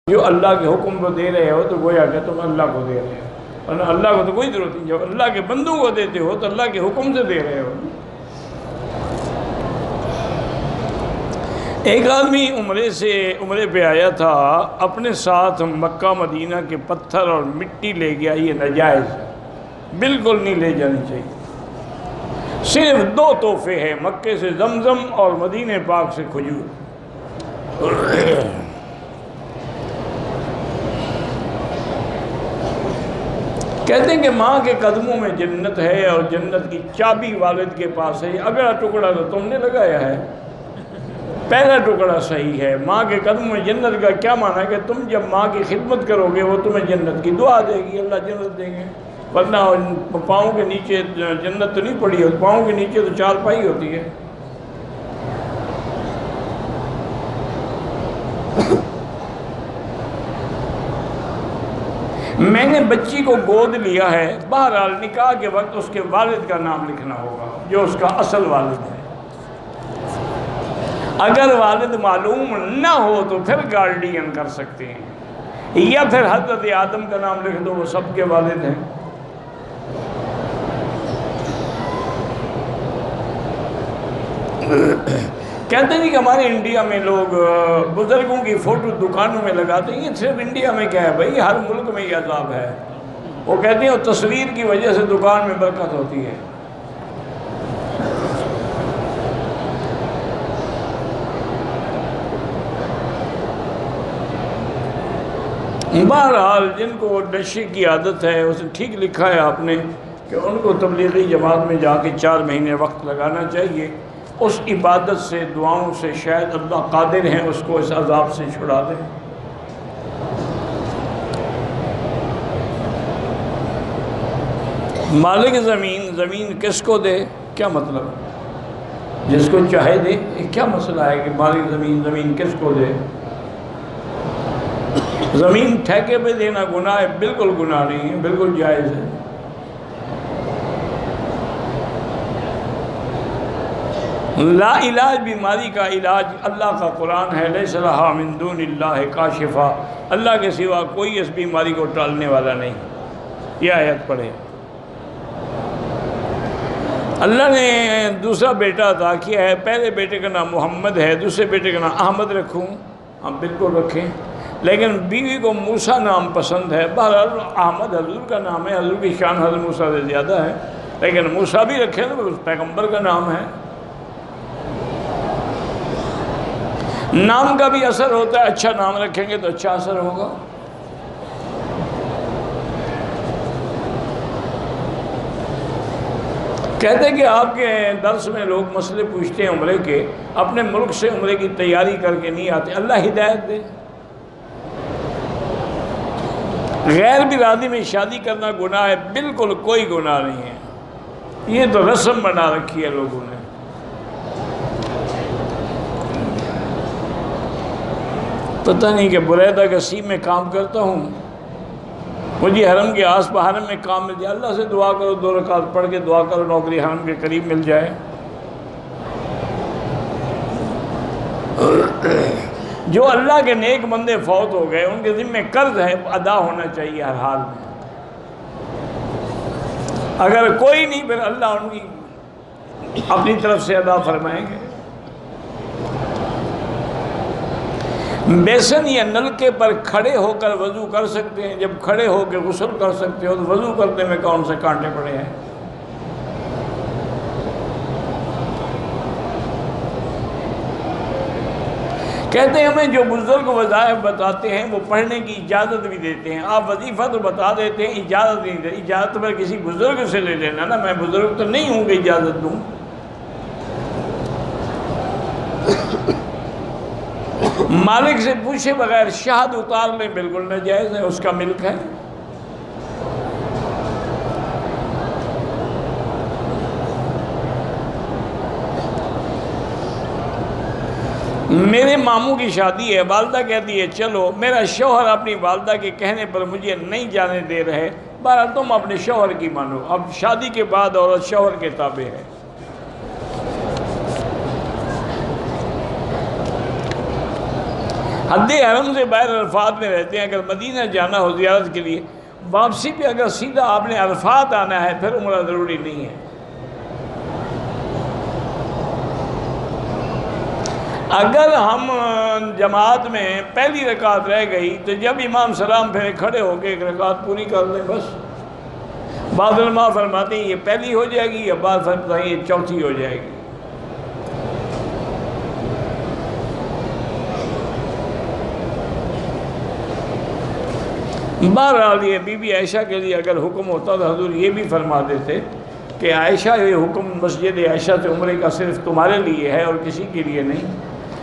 جو اللہ کے حکم کو دے رہے ہو تو گویا کہ تم اللہ کو دے رہے ہو، ورنہ اللہ کو تو کوئی ضرورت نہیں۔ جب اللہ کے بندوں کو دیتے ہو تو اللہ کے حکم سے دے رہے ہو۔ ایک آدمی عمرے پہ آیا تھا، اپنے ساتھ مکہ مدینہ کے پتھر اور مٹی لے گیا۔ یہ ناجائز ہے، بالکل نہیں لے جانی چاہیے۔ صرف دو تحفے ہیں، مکے سے زمزم اور مدینہ پاک سے کھجور۔ کہتے ہیں کہ ماں کے قدموں میں جنت ہے اور جنت کی چابی والد کے پاس ہے۔ اگلا ٹکڑا تو تم نے لگایا ہے، پہلا ٹکڑا صحیح ہے۔ ماں کے قدموں میں جنت کا کیا معنی ہے کہ تم جب ماں کی خدمت کرو گے وہ تمہیں جنت کی دعا دے گی، اللہ جنت دیں گے۔ ورنہ پاؤں کے نیچے جنت تو نہیں پڑی ہوتی، پاؤں کے نیچے تو چارپائی ہوتی ہے۔ میں نے بچی کو گود لیا ہے، بہرحال نکاح کے وقت اس کے والد کا نام لکھنا ہوگا جو اس کا اصل والد ہے۔ اگر والد معلوم نہ ہو تو پھر گارڈین کر سکتے ہیں، یا پھر حضرت آدم کا نام لکھ دو، وہ سب کے والد ہیں۔ کہتے ہیں کہ ہمارے انڈیا میں لوگ بزرگوں کی فوٹو دکانوں میں لگاتے ہیں۔ یہ صرف انڈیا میں کیا ہے بھائی، ہر ملک میں یہ عذاب ہے۔ وہ کہتے ہیں وہ تصویر کی وجہ سے دکان میں برکت ہوتی ہے۔ بہرحال جن کو نشے کی عادت ہے، اسے ٹھیک لکھا ہے آپ نے کہ ان کو تبلیغی جماعت میں جا کے 4 مہینے وقت لگانا چاہیے۔ اس عبادت سے، دعاؤں سے شاید اللہ قادر ہیں اس کو اس عذاب سے چھڑا دیں۔ مالک زمین کس کو دے؟ کیا مطلب؟ جس کو چاہے دے۔ کیا مسئلہ ہے کہ مالک زمین کس کو دے؟ زمین ٹھیکے پہ دینا گناہ ہے؟ بالکل گناہ نہیں ہے، بالکل جائز ہے۔ لا علاج بیماری کا علاج اللہ کا قرآن ہے، لیس لہا من دون اللہ کاشفہ، اللہ کے سوا کوئی اس بیماری کو ٹالنے والا نہیں۔ یہ آیت پڑھے۔ اللہ نے دوسرا بیٹا عطا کیا ہے، پہلے بیٹے کا نام محمد ہے، دوسرے بیٹے کا نام احمد رکھوں؟ ہم بالکل رکھیں، لیکن بیوی کو موسیٰ نام پسند ہے۔ بہرحال احمد حضور کا نام ہے، حضور کی شان حضرت موسیٰ سے زیادہ ہے، لیکن موسیٰ بھی رکھیں تو اس پیغمبر کا نام ہے۔ نام کا بھی اثر ہوتا ہے، اچھا نام رکھیں گے تو اچھا اثر ہوگا۔ کہتے ہیں کہ آپ کے درس میں لوگ مسئلے پوچھتے ہیں عمرے کے، اپنے ملک سے عمرے کی تیاری کر کے نہیں آتے۔ اللہ ہدایت دے۔ غیر برادری میں شادی کرنا گناہ ہے؟ بالکل کوئی گناہ نہیں ہے، یہ تو رسم بنا رکھی ہے لوگوں نے۔ پتہ نہیں کہ بریدہ گسی میں کام کرتا ہوں، مجھے حرم کے آس پاس حرم میں کام مل جائے، اللہ سے دعا کرو، 2 رکعت پڑھ کے دعا کرو نوکری حرم کے قریب مل جائے۔ جو اللہ کے نیک بندے فوت ہو گئے ان کے ذمہ قرض ہے، وہ ادا ہونا چاہیے ہر حال میں۔ اگر کوئی نہیں پھر اللہ ان کی اپنی طرف سے ادا فرمائیں گے۔ بیسن یا نلکے پر کھڑے ہو کر وضو کر سکتے ہیں؟ جب کھڑے ہو کے غسل کر سکتے ہو تو وضو کرنے میں کون سے کانٹے پڑے ہیں؟ کہتے ہیں ہمیں جو بزرگ وظائف بتاتے ہیں وہ پڑھنے کی اجازت بھی دیتے ہیں۔ آپ وظیفہ تو بتا دیتے ہیں، اجازت نہیں دیتے۔ اجازت پر کسی بزرگ سے لے لینا نا، میں بزرگ تو نہیں ہوں کہ اجازت دوں۔ مالک سے پوچھے بغیر شہد اتار لیں، بالکل ناجائز ہے، اس کا ملک ہے۔ میرے ماموں کی شادی ہے، والدہ کہتی ہے چلو، میرا شوہر اپنی والدہ کے کہنے پر مجھے نہیں جانے دے رہے۔ بہرحال تم اپنے شوہر کی مانو، اب شادی کے بعد عورت شوہر کے تابع ہے۔ حد حرم سے باہر عرفات میں رہتے ہیں، اگر مدینہ جانا ہو زیارت کے لیے، واپسی پہ اگر سیدھا آپ نے عرفات آنا ہے پھر عمرہ ضروری نہیں ہے۔ اگر ہم جماعت میں پہلی رکعت رہ گئی تو جب امام سلام پھیرے کھڑے ہو کے ایک رکعت پوری کر لیں بس۔ بعض علماء فرماتے ہیں یہ پہلی ہو جائے گی، یا بعض فرماتے ہیں یہ چوتھی ہو جائے گی۔ بہرحال یہ بی بی عائشہ کے لیے اگر حکم ہوتا تو حضور یہ بھی فرما دیتے کہ عائشہ یہ حکم مسجد عائشہ سے عمرے کا صرف تمہارے لیے ہے اور کسی کے لیے نہیں۔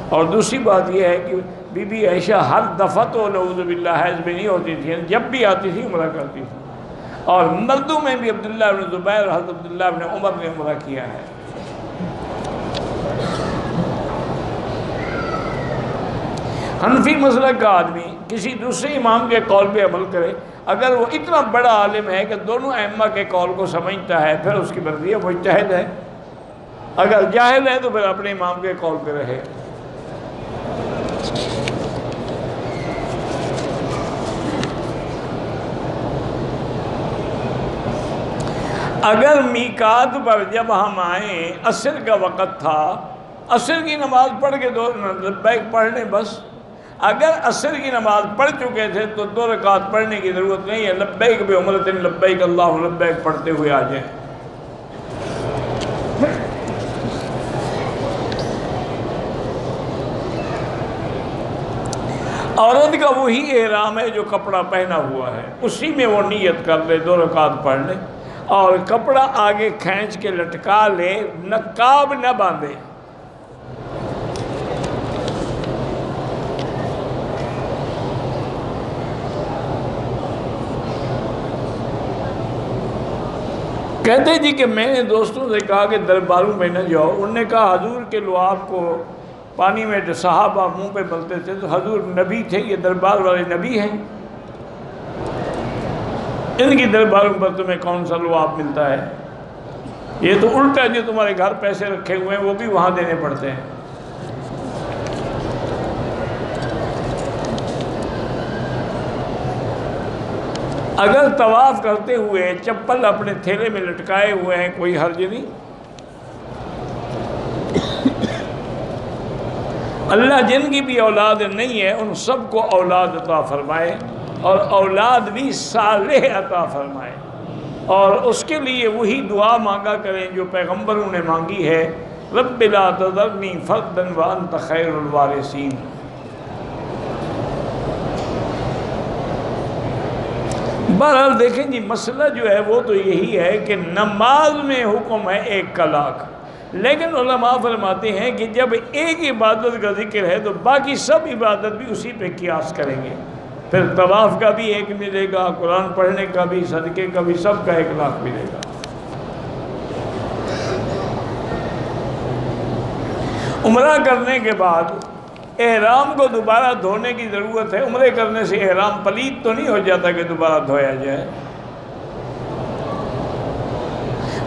اور دوسری بات یہ ہے کہ بی بی عائشہ ہر دفعہ تو نعوذ باللہ حیض میں نہیں ہوتی تھی، جب بھی آتی تھی عمرہ کرتی تھی۔ اور مردوں میں بھی عبداللہ بن زبیر اور حضرت عبداللہ بن عمر نے عمرہ کیا ہے۔ حنفی مسلک کا آدمی کسی دوسرے امام کے قول پہ عمل کرے، اگر وہ اتنا بڑا عالم ہے کہ دونوں ائمہ کے قول کو سمجھتا ہے، پھر اس کی مرضی ہے، مجتہد ہے۔ اگر جاہل ہے تو پھر اپنے امام کے قول پہ رہے۔ اگر میقات پر جب ہم آئیں عصر کا وقت تھا، عصر کی نماز پڑھ کے دو لبیک پڑھ لیں بس۔ اگر عصر کی نماز پڑھ چکے تھے تو 2 رکعت پڑھنے کی ضرورت نہیں ہے، لبیک بعمرۃ لبیک اللہم لبیک پڑھتے ہوئے آ جائیں۔ عورت کا وہی احرام ہے جو کپڑا پہنا ہوا ہے، اسی میں وہ نیت کر لے، 2 رکعت پڑھ لے، اور کپڑا آگے کھینچ کے لٹکا لے، نقاب نہ باندھے۔ کہتے جی کہ میں نے دوستوں سے کہا کہ درباروں میں نہ جاؤ، انہوں نے کہا حضور کے لعاب کو پانی میں صحابہ منہ پہ ملتے تھے تو حضور نبی تھے، یہ دربار والے نبی ہیں، ان کی درباروں پر تمہیں کون سا لعاب ملتا ہے؟ یہ تو الٹا، جو تمہارے گھر پیسے رکھے ہوئے ہیں وہ بھی وہاں دینے پڑتے ہیں۔ اگر طواف کرتے ہوئے چپل اپنے تھیلے میں لٹکائے ہوئے ہیں کوئی حرج نہیں۔ اللہ جن کی بھی اولاد نہیں ہے ان سب کو اولاد عطا فرمائے، اور اولاد بھی صالح عطا فرمائے، اور اس کے لیے وہی دعا مانگا کریں جو پیغمبروں نے مانگی ہے، رب لا تذرنی فردا وانت خیر الوارثین۔ بہرحال دیکھیں جی، مسئلہ جو ہے وہ تو یہی ہے کہ نماز میں حکم ہے 1 کا لاکھ، لیکن علماء فرماتے ہیں کہ جب ایک عبادت کا ذکر ہے تو باقی سب عبادت بھی اسی پہ قیاس کریں گے، پھر طواف کا بھی 1 ملے گا، قرآن پڑھنے کا بھی، صدقے کا بھی، سب کا 1 لاکھ ملے گا۔ عمرہ کرنے کے بعد احرام کو دوبارہ دھونے کی ضرورت ہے۔ عمرے کرنے سے احرام پلید تو نہیں ہو جاتا کہ دوبارہ دھویا جائے۔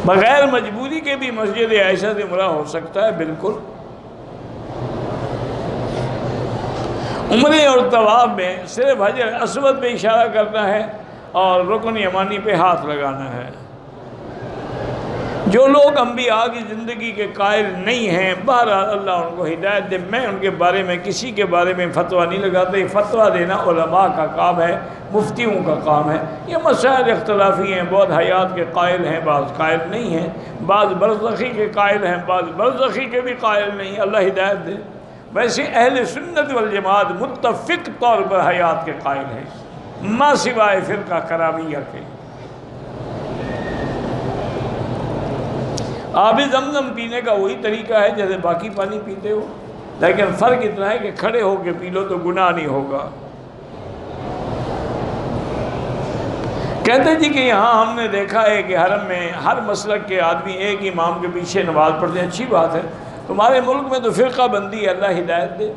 بغیر مجبوری کے بھی مسجد عائشہ سے عمرہ ہو سکتا ہے، بالکل۔ عمرے اور طواف میں صرف حجر اسود پہ اشارہ کرنا ہے اور رکن یمانی پہ ہاتھ لگانا ہے۔ جو لوگ انبیاء کی زندگی کے قائل نہیں ہیں، بہرحال اللہ ان کو ہدایت دے، میں ان کے بارے میں کسی کے بارے میں فتویٰ نہیں لگاتا۔ یہ فتویٰ دینا علماء کا کام ہے، مفتیوں کا کام ہے۔ یہ مسائل اختلافی ہیں، بعض حیات کے قائل ہیں، بعض قائل نہیں ہیں، بعض برزخی کے قائل ہیں، بعض برزخی کے بھی قائل نہیں، اللہ ہدایت دے۔ ویسے اہل سنت والجماعت متفق طور پر حیات کے قائل ہیں، ما سوائے فرقہ کرامیہ کے۔ آب زمزم پینے کا وہی طریقہ ہے جیسے باقی پانی پیتے ہو، لیکن فرق اتنا ہے کہ کھڑے ہو کے پی لو تو گناہ نہیں ہوگا۔ کہتے جی کہ یہاں ہم نے دیکھا ہے کہ حرم میں ہر مسلک کے آدمی ایک امام کے پیچھے نماز پڑھتے ہیں، اچھی بات ہے۔ تمہارے ملک میں تو فرقہ بندی ہے، اللہ ہدایت دے۔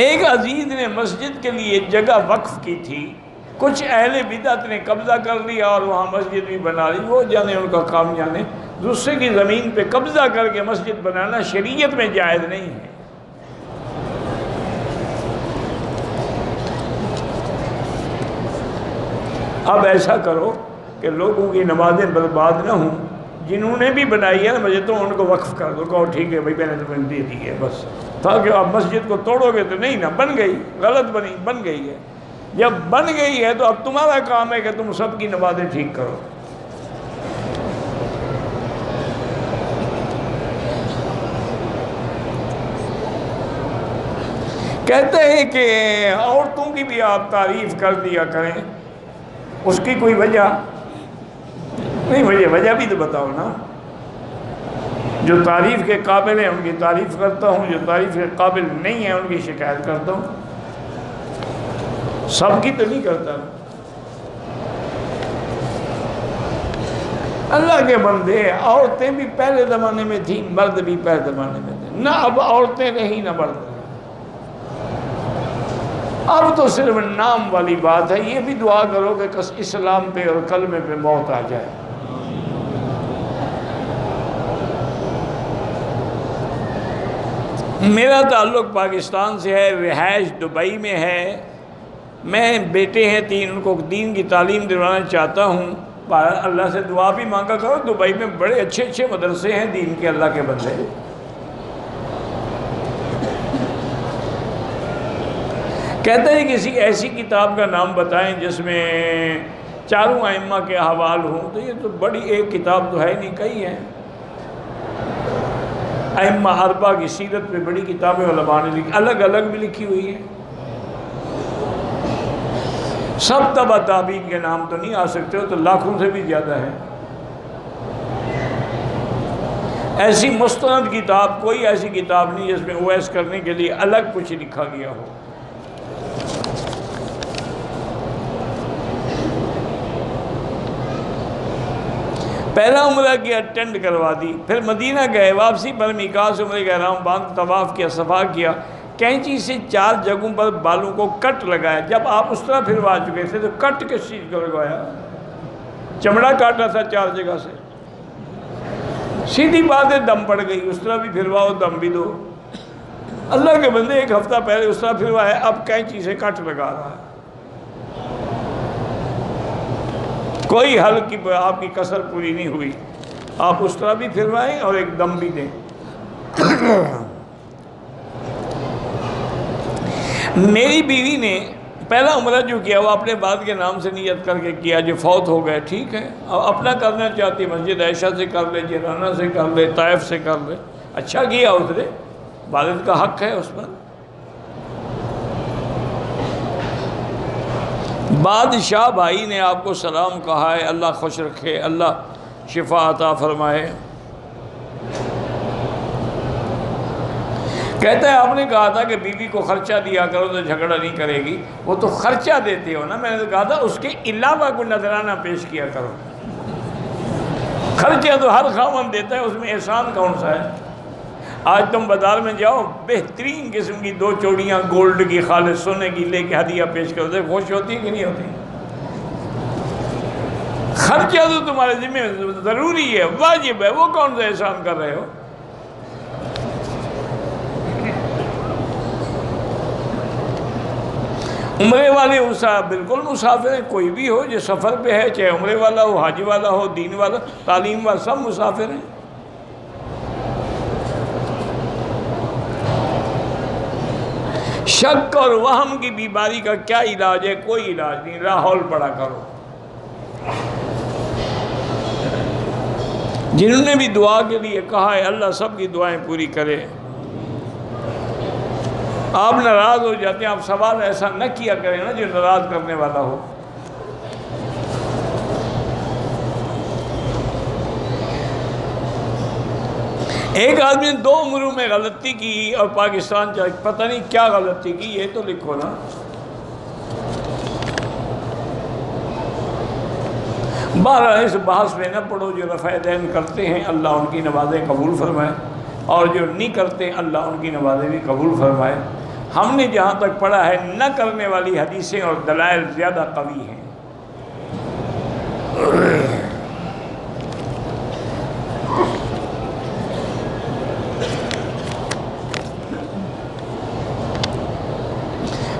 ایک عزیز نے مسجد کے لیے جگہ وقف کی تھی، کچھ اہل بدعت نے قبضہ کر لیا اور وہاں مسجد بھی بنا لی، وہ جانے ان کا کام جانے۔ دوسرے کی زمین پہ قبضہ کر کے مسجد بنانا شریعت میں جائز نہیں ہے۔ اب ایسا کرو کہ لوگوں کی نمازیں برباد نہ ہوں، جنہوں نے بھی بنائی ہے نا مسجد تو ان کو وقف کر دو، کہو ٹھیک ہے بھائی میں نے تمہیں دے دی ہے بس، تاکہ آپ مسجد کو توڑو گے تو نہیں نا، بن گئی، غلط بنی، بن گئی ہے، جب بن گئی ہے تو اب تمہارا کام ہے کہ تم سب کی نمازیں ٹھیک کرو۔ کہتے ہیں کہ عورتوں کی بھی آپ تعریف کر دیا کریں، اس کی کوئی وجہ نہیں، وجہ بھی تو بتاؤ نا۔ جو تعریف کے قابل ہیں ان کی تعریف کرتا ہوں، جو تعریف کے قابل نہیں ہیں ان کی شکایت کرتا ہوں، سب کی تو نہیں کرتا۔ اللہ کے بندے، عورتیں بھی پہلے زمانے میں تھیں، مرد بھی پہلے زمانے میں تھے، نہ اب عورتیں رہیں نہ مرد رہے، اب تو صرف نام والی بات ہے۔ یہ بھی دعا کرو کہ اسلام پہ اور کلمے پہ موت آ جائے۔ میرا تعلق پاکستان سے ہے، رہائش دبئی میں ہے، میں بیٹے ہیں 3، ان کو دین کی تعلیم دلانا چاہتا ہوں۔ اللہ سے دعا بھی مانگا کرو، دبئی میں بڑے اچھے اچھے مدرسے ہیں دین کے، اللہ کے بندے۔ کہتے ہیں کسی ایسی کتاب کا نام بتائیں جس میں چاروں ائمہ کے احوال ہوں، تو یہ تو بڑی ایک کتاب تو ہے نہیں، کئی ہیں۔ ائمہ اربعہ کی سیرت پہ بڑی کتابیں علماء نے لکھی، الگ الگ بھی لکھی ہوئی ہیں۔ سب تبع تابعین کے نام تو نہیں آ سکتے، ہو تو لاکھوں سے بھی زیادہ ہے۔ ایسی مستند کتاب، کوئی ایسی کتاب نہیں جس میں اویس کرنے کے لیے الگ کچھ لکھا گیا ہو۔ پہلا عمرہ کی اٹینڈ کروا دی، پھر مدینہ گئے، واپسی پر میقات سے عمرہ احرام باندھ طواف کیا، صفا کیا، کینچی سے 4 جگہوں پر بالوں کو کٹ لگایا۔ جب آپ اس طرح پھروا چکے تھے تو کٹ کس چیز کو لگوایا؟ چمڑا کاٹا تھا 4 جگہ سے، سیدھی بات ہے، دم پڑ گئی، اس طرح بھی پھرواؤ، دم بھی دو۔ اللہ کے بندے 1 ہفتہ پہلے اس طرح پھروایا، اب کینچی سے کٹ لگا رہا ہے۔ کوئی حل کی آپ کی کسر پوری نہیں ہوئی، آپ اس طرح بھی پھروائیں اور ایک دم بھی دیں۔ میری بیوی نے پہلا عمرہ جو کیا وہ اپنے بعد کے نام سے نیت کر کے کیا، جو فوت ہو گئے، ٹھیک ہے، اب اپنا کرنا چاہتی، مسجد عائشہ سے کر لے، جیرانہ سے کر لے، طائف سے کر لے، اچھا کیا اس نے، والد کا حق ہے اس پر۔ بادشاہ بھائی نے آپ کو سلام کہا ہے، اللہ خوش رکھے، اللہ شفا عطا فرمائے۔ کہتا ہے آپ نے کہا تھا کہ بیوی کو خرچہ دیا کرو تو جھگڑا نہیں کرے گی، وہ تو خرچہ دیتے ہو نا، میں نے تو کہا تھا اس کے علاوہ کوئی نذرانہ پیش کیا کرو۔ خرچہ تو ہر خاوند دیتا ہے، اس میں احسان کون سا ہے؟ آج تم بازار میں جاؤ، بہترین قسم کی 2 چوڑیاں گولڈ کی خالص سونے کی لے کے ہدیہ پیش کرتے، خوش ہوتی کہ نہیں ہوتی؟ خرچہ تو تمہارے ذمہ ضروری ہے، واجب ہے، وہ کون سا احسان کر رہے ہو؟ عمرے والے بالکل مسافر ہیں، کوئی بھی ہو جو سفر پہ ہے، چاہے عمرے والا ہو، حاجی والا ہو، دین والا، تعلیم والا، سب مسافر ہیں۔ شک اور وہم کی بیماری کا کیا علاج ہے؟ کوئی علاج نہیں، راہول پڑا کرو۔ جنہوں نے بھی دعا کے لیے کہا ہے، اللہ سب کی دعائیں پوری کرے۔ آپ ناراض ہو جاتے ہیں، آپ سوال ایسا نہ کیا کریں نا جو ناراض کرنے والا ہو۔ ایک آدمی نے 2 عمروں میں غلطی کی اور پاکستان جا، پتہ نہیں کیا غلطی کی، یہ تو لکھو نا۔ بہرحال اس بحث میں نہ پڑھو، جو رفع دین کرتے ہیں اللہ ان کی نمازیں قبول فرمائے، اور جو نہیں کرتے اللہ ان کی نمازیں بھی قبول فرمائے۔ ہم نے جہاں تک پڑھا ہے نہ کرنے والی حدیثیں اور دلائل زیادہ قوی ہیں۔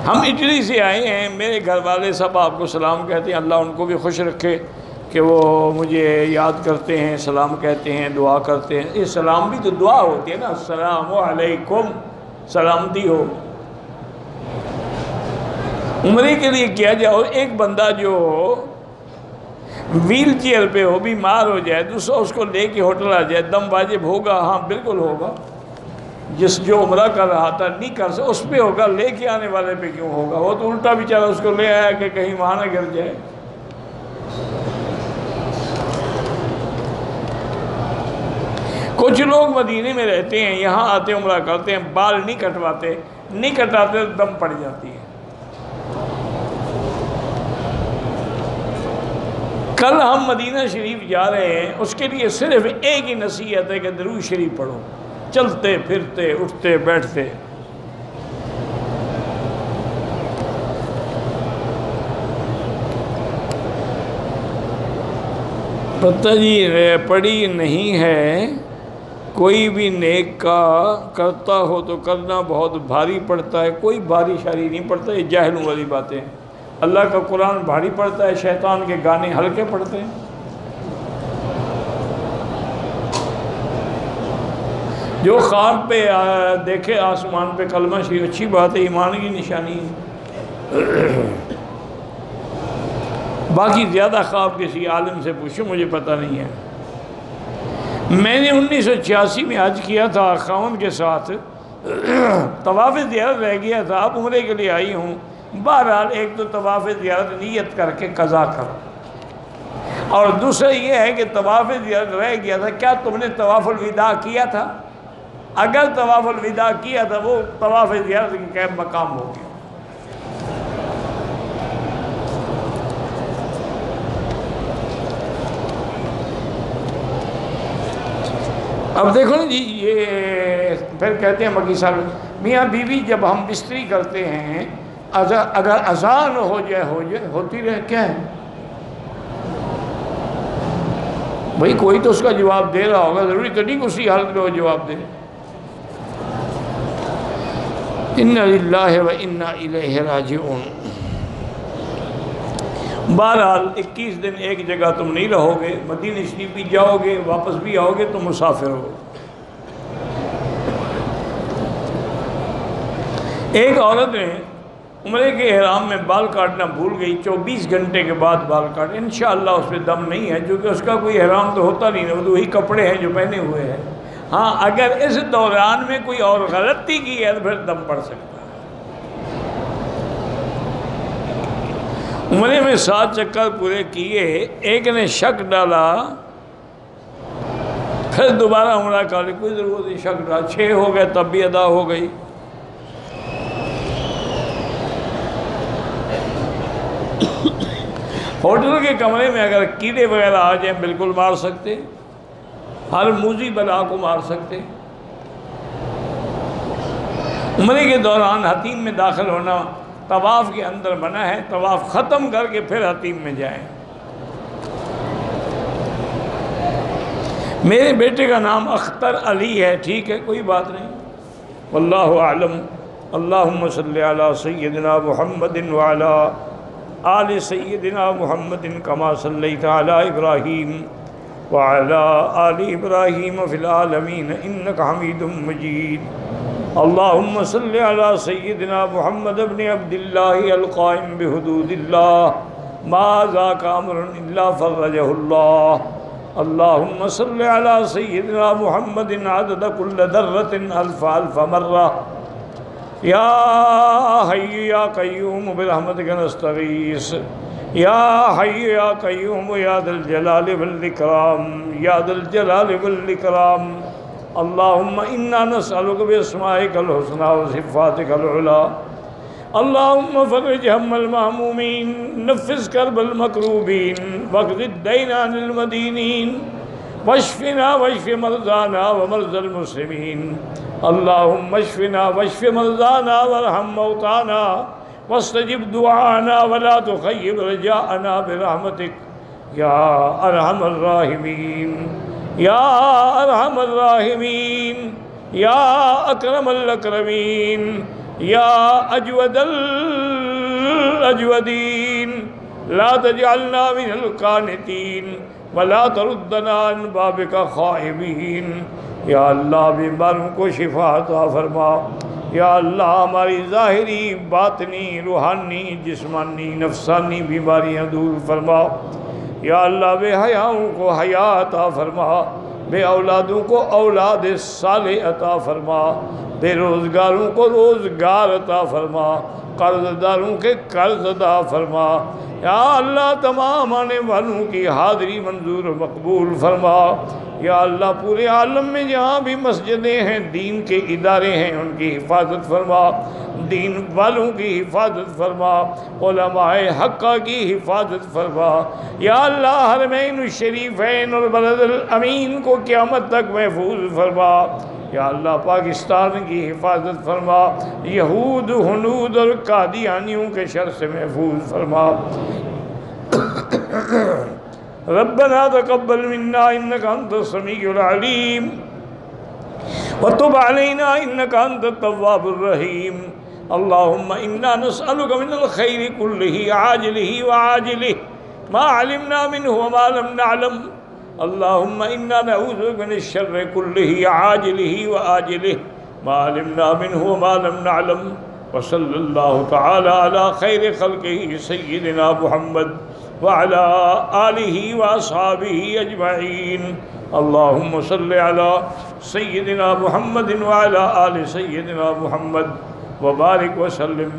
ہم اٹلی سے آئے ہیں، میرے گھر والے سب آپ کو سلام کہتے ہیں، اللہ ان کو بھی خوش رکھے کہ وہ مجھے یاد کرتے ہیں، سلام کہتے ہیں، دعا کرتے ہیں۔ یہ سلام بھی تو دعا ہوتی ہے نا، السلام علیکم، سلامتی ہو۔ عمرے کے لیے کیا جائے، اور ایک بندہ جو ویل چیئر پہ ہو، بیمار ہو جائے، دوسرا اس کو لے کے ہوٹل آ جائے، دم واجب ہوگا؟ ہاں بالکل ہوگا۔ جس جو عمرہ کر رہا تھا نہیں کر سکتا اس پہ ہوگا، لے کے آنے والے پہ کیوں ہوگا؟ وہ تو الٹا بیچارہ اس کو لے آیا کہ کہیں وہاں نہ گر جائے۔ کچھ لوگ مدینے میں رہتے ہیں، یہاں آتے عمرہ کرتے ہیں، بال نہیں کٹواتے تو دم پڑ جاتی ہے۔ کل ہم مدینہ شریف جا رہے ہیں، اس کے لیے صرف ایک ہی نصیحت ہے کہ درود شریف پڑھو، چلتے پھرتے اٹھتے بیٹھتے۔ پتہ جی پڑھی نہیں ہے، کوئی بھی نیک کا کرتا ہو تو کرنا بہت بھاری پڑتا ہے۔ کوئی بھاری شاری نہیں پڑتا، یہ جاہلوں والی باتیں۔ اللہ کا قرآن بھاری پڑتا ہے، شیطان کے گانے ہلکے پڑتے ہیں۔ جو خواب پہ دیکھے آسمان پہ کلمہ شریف، اچھی بات ہے، ایمان کی نشانی ہے۔ باقی زیادہ خواب کسی عالم سے پوچھو، مجھے پتہ نہیں ہے۔ میں نے 1986 میں حج کیا تھا خاوند کے ساتھ، طواف زیارت رہ گیا تھا، اب عمرے کے لیے آئی ہوں۔ بہرحال ایک تو طواف زیارت نیت کر کے قضا کرو، اور دوسرا یہ ہے کہ طواف زیارت رہ گیا تھا، کیا تم نے طواف الوداع کیا تھا؟ اگر طواف الوداع کیا تھا، وہ طواف زیارت کے قائم مقام ہو گیا۔ اب دیکھو نا جی، یہ پھر کہتے ہیں مکی صاحب، میاں بیوی جب ہم بستری کرتے ہیں، اگر اذان ہو جائے ہوتی رہے، کیا ہے بھئی؟ کوئی تو اس کا جواب دے رہا ہوگا، ضروری تو نہیں کہ اسی حالت میں وہ جواب دے۔ اِنَّا لِلَّهِ وَإِنَّا إِلَيْهِ رَاجِعُونَ۔ بہرحال 21 دن ایک جگہ تم نہیں رہو گے، مدینہ شریف بھی جاؤ گے، واپس بھی آؤ گے، تم مسافر ہو۔ ایک عورت نے عمرے کے احرام میں بال کاٹنا بھول گئی، 24 گھنٹے کے بعد بال کاٹ، انشاءاللہ اس پہ دم نہیں ہے، کیونکہ اس کا کوئی احرام تو ہوتا نہیں ہے، وہ تو وہی کپڑے ہیں جو پہنے ہوئے ہیں۔ ہاں اگر اس دوران میں کوئی اور غلطی کی ہے تو پھر دم پڑ سکتا ہے۔ عمرے میں 7 چکر پورے کیے، ایک نے شک ڈالا، پھر دوبارہ عمرہ کرنے کوئی ضرورت نہیں، شک ڈالا، 6 ہو گئے تب بھی ادا ہو گئی۔ ہوٹل کے کمرے میں اگر کیڑے وغیرہ آ جائیں بالکل مار سکتے، ہر موذی بلا کو مار سکتے۔ عمرے کے دوران حتیم میں داخل ہونا طواف کے اندر منع ہے، طواف ختم کر کے پھر حتیم میں جائیں۔ میرے بیٹے کا نام اختر علی ہے، ٹھیک ہے، کوئی بات نہیں، واللہ اعلم۔ اللہم صلی علی سیدنا محمد وعلی آل سیدنا محمد کما صلیت علی ابراہیم وعلی آل ابراہیم فی العالمین انک حمید مجید۔ اللہم صلی علی سیدنا محمد ابن عبداللہ القائم بحدود اللہ ما ذاک امر الا فرجہ اللہ۔ اللہم صلی علی سیدنا محمد عدد کل ذرۃ الف مرہ۔ یا حی یا قیوم برحمتک نستغیث، یا حی یا قیوم یا ذا الجلال والاکرام، یا ذا الجلال والاکرام۔ اللہم انا نسألک باسمائک الحسنی وصفاتک العلی۔ اللہم فرج ہم المہمومین، نفس کرب المکروبین، واقض الدین عن المدینین، واشفنا واشف مرضانا ومرضى المسلمین۔ اللہم اشفنا واشف مرضانا وارحم موتانا واستجب دعانا ولا تخيب رجاءنا برحمتك یا ارحم الراحمین، یا ارحم الراحمین، یا اکرم الاکرمین، یا اجود الأجودين لا تجعلنا من القانتين ولا تردنا عن بابك خائبين. یا اللہ بیماروں کو شفا عطا فرما. یا اللہ ہماری ظاہری باطنی روحانی جسمانی نفسانی بیماریاں دور فرما. یا اللہ بے حیاؤں کو حیا عطا فرما، بے اولادوں کو اولاد صالح عطا فرما، بے روزگاروں کو روزگار عطا فرما، قرض داروں کے قرض عطا فرما. یا اللہ تمام آنے والوں کی حاضری منظور و مقبول فرما. یا اللہ پورے عالم میں جہاں بھی مسجدیں ہیں، دین کے ادارے ہیں، ان کی حفاظت فرما، دین والوں کی حفاظت فرما، علماء حقہ کی حفاظت فرما. یا اللہ حرمین الشریفین اور بلد الامین کو قیامت تک محفوظ فرما. یا اللہ پاکستان کی حفاظت فرما، یہود ہنود اور قادیانیوں کے شر سے محفوظ فرما. ربنا تقبل منا انك انت السميع العليم وتب علينا انك انت التواب الرحيم. اللهم انا نسألك من الخير كله عاجله وعاجله ما علمنا منه وما لم نعلم. اللهم انا نعوذ بك من الشر كله عاجله وآجله ما علمنا منه وما لم نعلم. وصلى الله تعالى على خير خلقه سيدنا محمد وعلى آلہ وأصحابہ اجمعین. اللہم صل علی سیدنا محمد وعلى آل سیدنا محمد وبارک وسلم.